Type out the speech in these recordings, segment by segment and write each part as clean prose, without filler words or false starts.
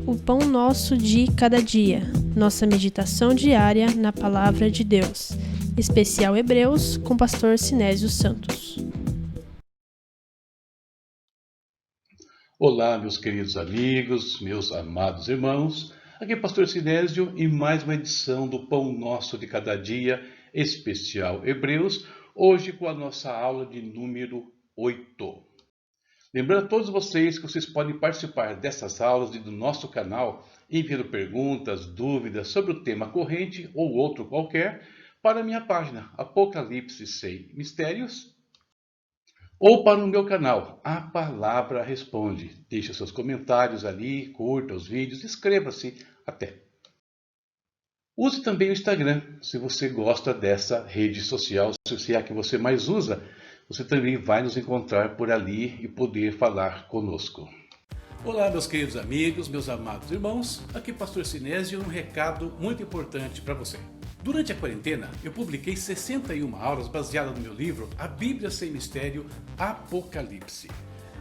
O pão nosso de cada dia, nossa meditação diária na Palavra de Deus. Especial Hebreus com Pastor Sinésio Santos. Olá, meus queridos amigos, meus amados irmãos. Aqui é Pastor Sinésio e mais uma edição do Pão Nosso de Cada Dia, Especial Hebreus, hoje com a nossa aula de número 8. Lembrando a todos vocês que vocês podem participar dessas aulas e do nosso canal, enviando perguntas, dúvidas sobre o tema corrente ou outro qualquer para a minha página Apocalipse Sem Mistérios ou para o meu canal A Palavra Responde. Deixe seus comentários ali, curta os vídeos, inscreva-se até. Use também o Instagram, se você gosta dessa rede social, se é a que você mais usa. Você também vai nos encontrar por ali e poder falar conosco. Olá, meus queridos amigos, meus amados irmãos. Aqui Pastor Sinésio, um recado muito importante para você. Durante a quarentena, eu publiquei 61 aulas baseadas no meu livro A Bíblia Sem Mistério, Apocalipse.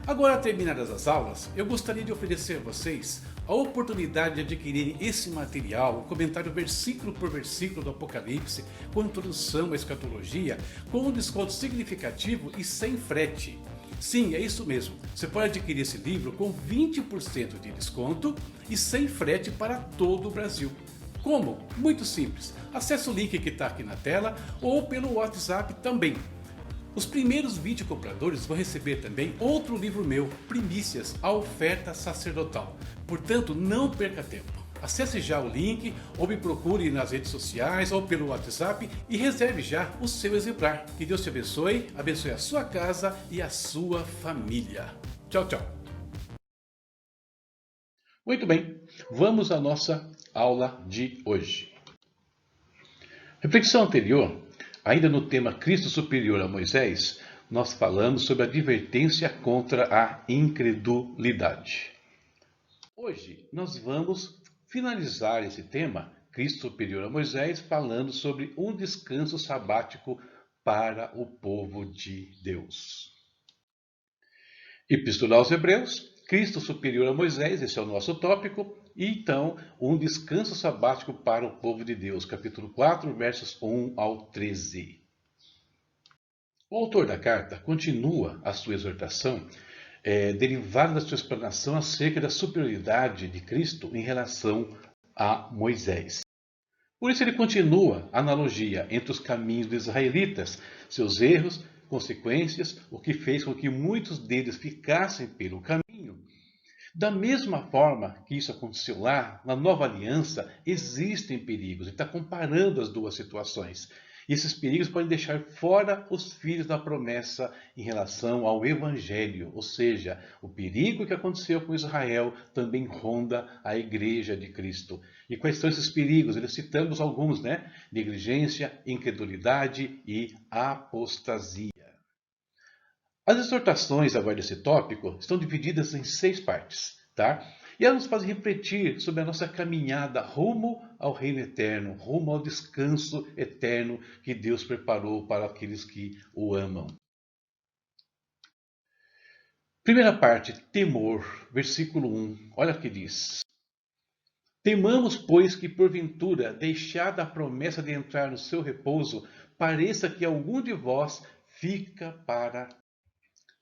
Agora, terminadas as aulas, eu gostaria de oferecer a vocês a oportunidade de adquirirem esse material, o comentário versículo por versículo do Apocalipse, com introdução à escatologia, com um desconto significativo e sem frete. Sim, é isso mesmo. Você pode adquirir esse livro com 20% de desconto e sem frete para todo o Brasil. Como? Muito simples. Acesse o link que está aqui na tela ou pelo WhatsApp também. Os primeiros 20 compradores vão receber também outro livro meu, Primícias, a Oferta Sacerdotal. Portanto, não perca tempo. Acesse já o link ou me procure nas redes sociais ou pelo WhatsApp e reserve já o seu exemplar. Que Deus te abençoe, abençoe a sua casa e a sua família. Tchau, tchau. Muito bem, vamos à nossa aula de hoje. Reflexão anterior, ainda no tema Cristo superior a Moisés, nós falamos sobre a advertência contra a incredulidade. Hoje nós vamos finalizar esse tema, Cristo superior a Moisés, falando sobre um descanso sabático para o povo de Deus. Epístola aos Hebreus, Cristo superior a Moisés, esse é o nosso tópico, e então um descanso sabático para o povo de Deus, capítulo 4, versos 1 ao 13. O autor da carta continua a sua exortação, derivada da sua explanação acerca da superioridade de Cristo em relação a Moisés. Por isso ele continua a analogia entre os caminhos dos israelitas, seus erros, consequências, o que fez com que muitos deles ficassem pelo caminho. Da mesma forma que isso aconteceu lá, na nova aliança, existem perigos. Ele está comparando as duas situações. E esses perigos podem deixar fora os filhos da promessa em relação ao Evangelho. Ou seja, o perigo que aconteceu com Israel também ronda a igreja de Cristo. E quais são esses perigos? Eles citamos alguns, né? Negligência, incredulidade e apostasia. As exortações agora desse tópico estão divididas em 6 partes, tá? E elas nos fazem refletir sobre a nossa caminhada rumo ao reino eterno, rumo ao descanso eterno que Deus preparou para aqueles que o amam. Primeira parte, temor, versículo 1. Olha o que diz. Temamos, pois, que porventura, deixada a promessa de entrar no seu repouso, pareça que algum de vós fica para...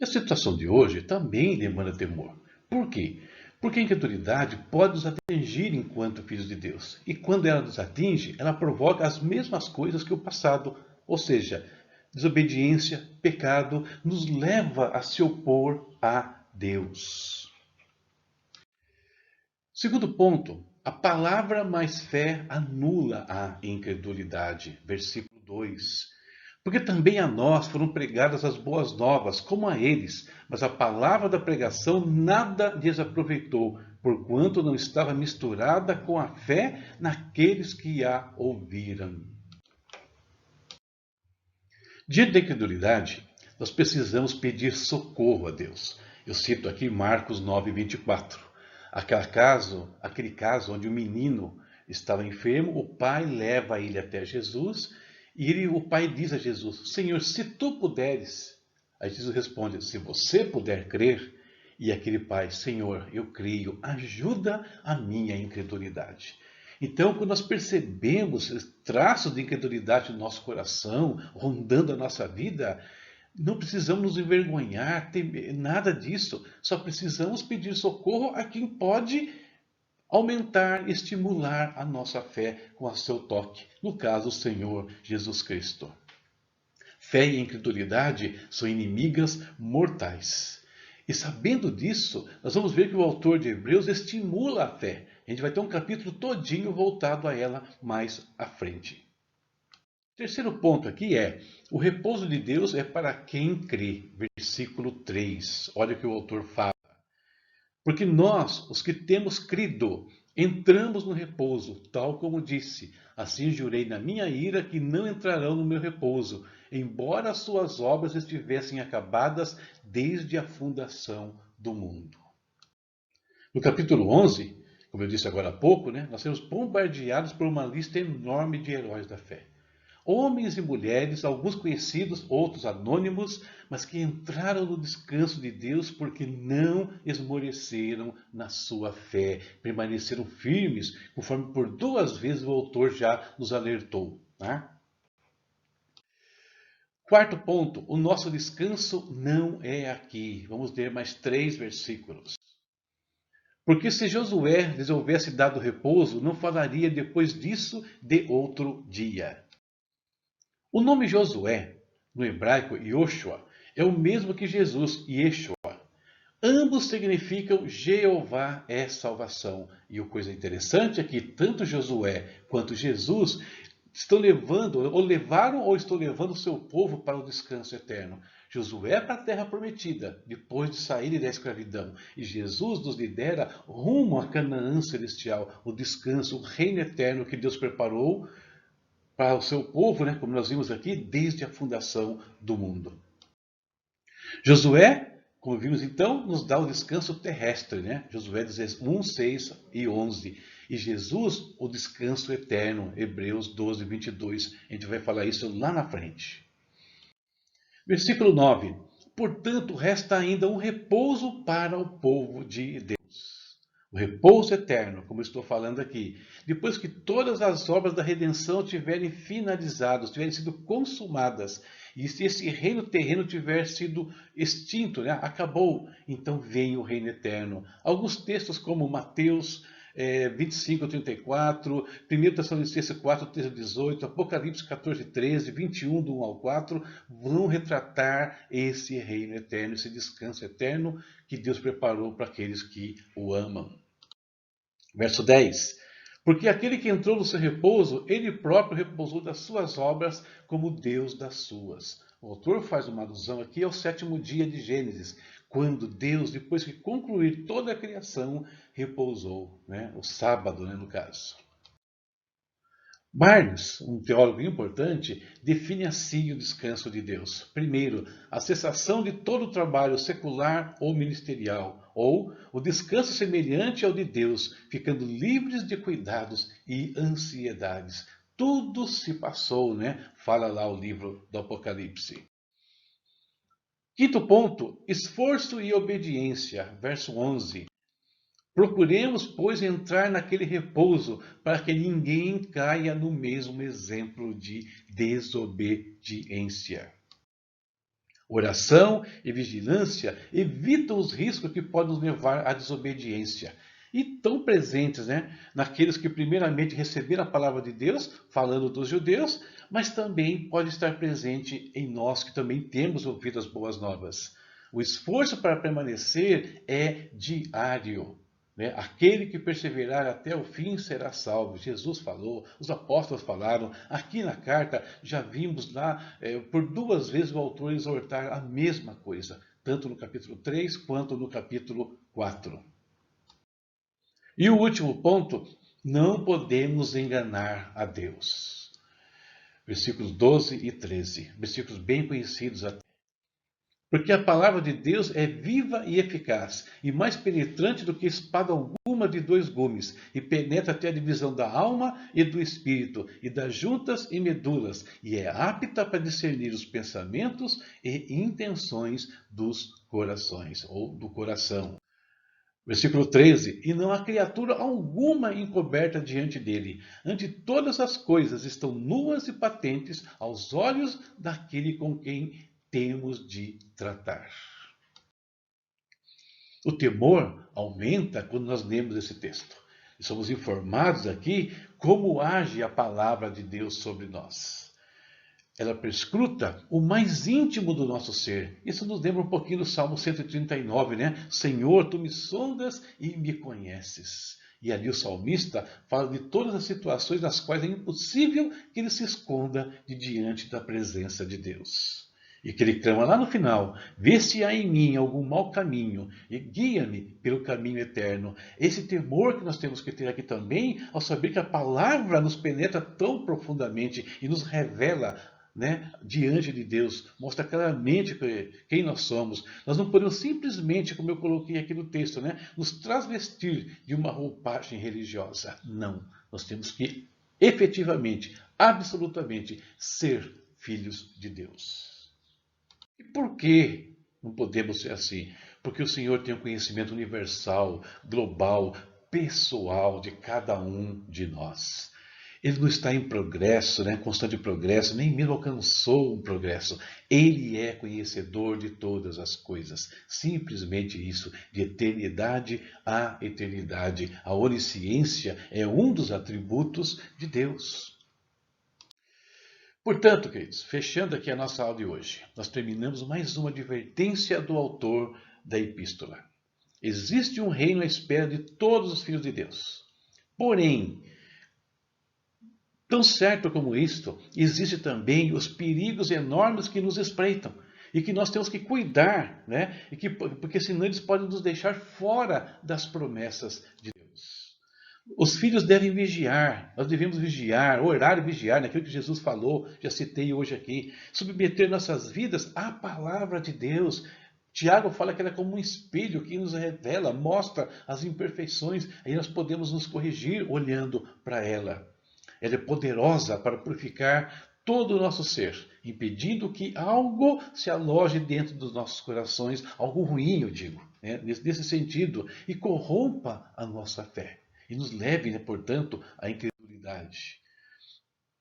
A situação de hoje também demanda temor. Por quê? Porque a incredulidade pode nos atingir enquanto filhos de Deus. E quando ela nos atinge, ela provoca as mesmas coisas que o passado. Ou seja, desobediência, pecado, nos leva a se opor a Deus. Segundo ponto, a palavra mais fé anula a incredulidade. Versículo 2. Porque também a nós foram pregadas as boas novas, como a eles, mas a palavra da pregação nada lhes aproveitou, porquanto não estava misturada com a fé naqueles que a ouviram. Diante da incredulidade, nós precisamos pedir socorro a Deus. Eu cito aqui Marcos 9, 24. Aquele caso onde o menino estava enfermo, o pai leva ele até Jesus. E o pai diz a Jesus, Senhor, se tu puderes. Aí Jesus responde, se você puder crer. E aquele pai, Senhor, eu creio, ajuda a minha incredulidade. Então, quando nós percebemos traços de incredulidade no nosso coração, rondando a nossa vida, não precisamos nos envergonhar, temer, nada disso. Só precisamos pedir socorro a quem pode aumentar, estimular a nossa fé com o seu toque. No caso, o Senhor Jesus Cristo. Fé e incredulidade são inimigas mortais. E sabendo disso, nós vamos ver que o autor de Hebreus estimula a fé. A gente vai ter um capítulo todinho voltado a ela mais à frente. O terceiro ponto aqui é: o repouso de Deus é para quem crê. Versículo 3. Olha o que o autor fala. Porque nós, os que temos crido, entramos no repouso, tal como disse. Assim jurei na minha ira que não entrarão no meu repouso, embora as suas obras estivessem acabadas desde a fundação do mundo. No capítulo 11, como eu disse agora há pouco, nós seremos bombardeados por uma lista enorme de heróis da fé. Homens e mulheres, alguns conhecidos, outros anônimos, mas que entraram no descanso de Deus porque não esmoreceram na sua fé, permaneceram firmes, conforme por 2 vezes o autor já nos alertou. Quarto ponto, o nosso descanso não é aqui. Vamos ler mais 3 versículos. Porque se Josué lhes houvesse dado repouso, não falaria depois disso de outro dia. O nome Josué, no hebraico Yoshua, é o mesmo que Jesus, Yeshua. Ambos significam Jeová é salvação. E a coisa interessante é que tanto Josué quanto Jesus estão levando, ou levaram ou estão levando o seu povo para o descanso eterno. Josué para a terra prometida, depois de sair da escravidão. E Jesus nos lidera rumo a Canaã celestial, o descanso, o reino eterno que Deus preparou para o seu povo, como nós vimos aqui, desde a fundação do mundo. Josué, como vimos então, nos dá o descanso terrestre, Josué 1, 6 e 11. E Jesus, o descanso eterno, Hebreus 12, 22. A gente vai falar isso lá na frente. Versículo 9. Portanto, resta ainda um repouso para o povo de Deus. O repouso eterno, como estou falando aqui, depois que todas as obras da redenção tiverem finalizado, tiverem sido consumadas, e se esse reino terreno tiver sido extinto, acabou, então vem o reino eterno. Alguns textos como Mateus 25, 34, 1 Tessalonicenses 4, 13, 18, Apocalipse 14, 13, 21, do 1 ao 4, vão retratar esse reino eterno, esse descanso eterno que Deus preparou para aqueles que o amam. Verso 10. Porque aquele que entrou no seu repouso, ele próprio repousou das suas obras como Deus das suas. O autor faz uma alusão aqui ao 7º dia de Gênesis, quando Deus, depois que concluir toda a criação, repousou, o sábado, no caso. Barnes, um teólogo importante, define assim o descanso de Deus. Primeiro, a cessação de todo o trabalho secular ou ministerial, ou o descanso semelhante ao de Deus, ficando livres de cuidados e ansiedades. Tudo se passou, Fala lá o livro do Apocalipse. Quinto ponto, esforço e obediência, verso 11. Procuremos, pois, entrar naquele repouso, para que ninguém caia no mesmo exemplo de desobediência. Oração e vigilância evitam os riscos que podem nos levar à desobediência. E estão presentes, naqueles que primeiramente receberam a palavra de Deus, falando dos judeus, mas também pode estar presente em nós que também temos ouvido as boas novas. O esforço para permanecer é diário. Aquele que perseverar até o fim será salvo. Jesus falou, os apóstolos falaram. Aqui na carta já vimos lá por 2 vezes o autor exortar a mesma coisa, tanto no capítulo 3 quanto no capítulo 4. E o último ponto, não podemos enganar a Deus. Versículos 12 e 13, versículos bem conhecidos até. Porque a palavra de Deus é viva e eficaz, e mais penetrante do que espada alguma, espuma de 2 gumes, e penetra até a divisão da alma e do espírito, e das juntas e medulas, e é apta para discernir os pensamentos e intenções dos corações, ou do coração. Versículo 13: E não há criatura alguma encoberta diante dele. Ante todas as coisas estão nuas e patentes aos olhos daquele com quem temos de tratar. O temor aumenta quando nós lemos esse texto. E somos informados aqui como age a palavra de Deus sobre nós. Ela perscruta o mais íntimo do nosso ser. Isso nos lembra um pouquinho do Salmo 139, né? Senhor, tu me sondas e me conheces. E ali o salmista fala de todas as situações nas quais é impossível que ele se esconda de diante da presença de Deus. E que ele clama lá no final: vê se há em mim algum mau caminho e guia-me pelo caminho eterno. Esse temor que nós temos que ter aqui também, ao saber que a palavra nos penetra tão profundamente e nos revela, né, diante de Deus, mostra claramente quem nós somos. Nós não podemos simplesmente, como eu coloquei aqui no texto, né, nos transvestir de uma roupagem religiosa. Não, nós temos que efetivamente, absolutamente, ser filhos de Deus. E por que não podemos ser assim? Porque o Senhor tem um conhecimento universal, global, pessoal de cada um de nós. Ele não está em progresso, né, constante progresso, nem mesmo alcançou um progresso. Ele é conhecedor de todas as coisas. Simplesmente isso, de eternidade a eternidade. A onisciência é um dos atributos de Deus. Portanto, queridos, fechando aqui a nossa aula de hoje, nós terminamos mais uma advertência do autor da epístola. Existe um reino à espera de todos os filhos de Deus. Porém, tão certo como isto, existem também os perigos enormes que nos espreitam e que nós temos que cuidar, né? Porque senão eles podem nos deixar fora das promessas de Deus. Os filhos devem vigiar, nós devemos vigiar, orar e vigiar, naquilo que Jesus falou, já citei hoje aqui, submeter nossas vidas à palavra de Deus. Tiago fala que ela é como um espelho que nos revela, mostra as imperfeições, aí nós podemos nos corrigir olhando para ela. Ela é poderosa para purificar todo o nosso ser, impedindo que algo se aloje dentro dos nossos corações, algo ruim, eu digo, né, nesse sentido, e corrompa a nossa fé. E nos leve, né, portanto, à incredulidade.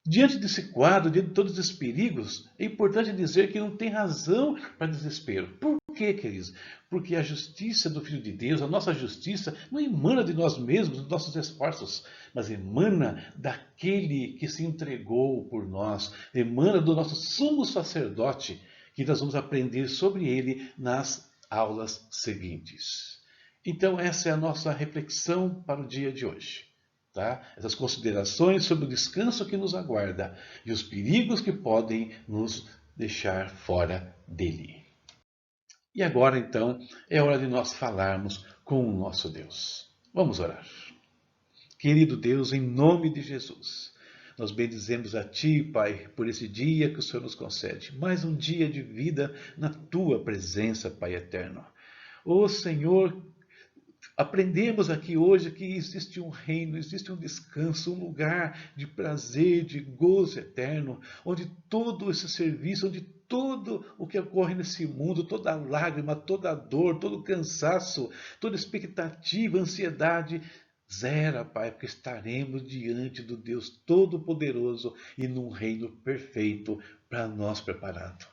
Diante desse quadro, diante de todos esses perigos, é importante dizer que não tem razão para desespero. Por quê, queridos? Porque a justiça do Filho de Deus, a nossa justiça, não emana de nós mesmos, dos nossos esforços, mas emana daquele que se entregou por nós, emana do nosso sumo sacerdote, que nós vamos aprender sobre ele nas aulas seguintes. Então, essa é a nossa reflexão para o dia de hoje. Tá? Essas considerações sobre o descanso que nos aguarda e os perigos que podem nos deixar fora dele. E agora, então, é hora de nós falarmos com o nosso Deus. Vamos orar. Querido Deus, em nome de Jesus, nós bendizemos a Ti, Pai, por esse dia que o Senhor nos concede. Mais um dia de vida na Tua presença, Pai eterno. Ó Senhor, aprendemos aqui hoje que existe um reino, existe um descanso, um lugar de prazer, de gozo eterno, onde todo esse serviço, onde todo o que ocorre nesse mundo, toda lágrima, toda dor, todo cansaço, toda expectativa, ansiedade, zera, Pai, porque estaremos diante do Deus Todo-Poderoso e num reino perfeito para nós preparado.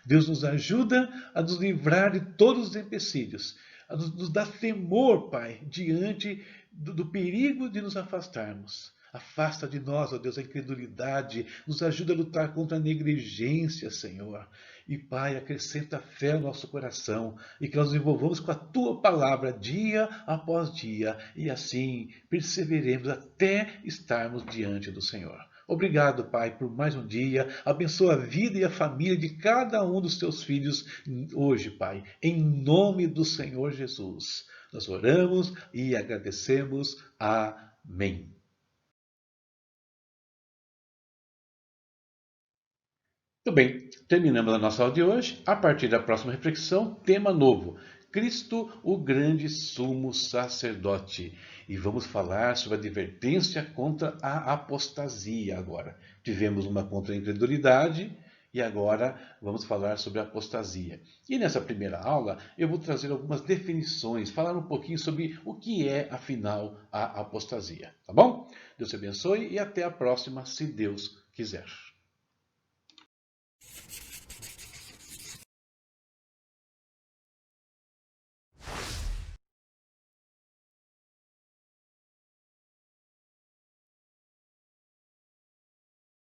Deus nos ajuda a nos livrar de todos os empecilhos, nos dá temor, Pai, diante do perigo de nos afastarmos. Afasta de nós, ó Deus, a incredulidade, nos ajuda a lutar contra a negligência, Senhor. E, Pai, acrescenta fé ao nosso coração e que nós nos envolvamos com a Tua palavra dia após dia e assim perseveremos até estarmos diante do Senhor. Obrigado, Pai, por mais um dia. Abençoa a vida e a família de cada um dos Teus filhos hoje, Pai. Em nome do Senhor Jesus. Nós oramos e agradecemos. Amém. Muito bem, terminamos a nossa aula de hoje. A partir da próxima reflexão, tema novo. Cristo, o grande sumo sacerdote. E vamos falar sobre a advertência contra a apostasia agora. Tivemos uma contra a incredulidade e agora vamos falar sobre a apostasia. E nessa primeira aula eu vou trazer algumas definições, falar um pouquinho sobre o que é, afinal, a apostasia. Tá bom? Deus te abençoe e até a próxima, se Deus quiser.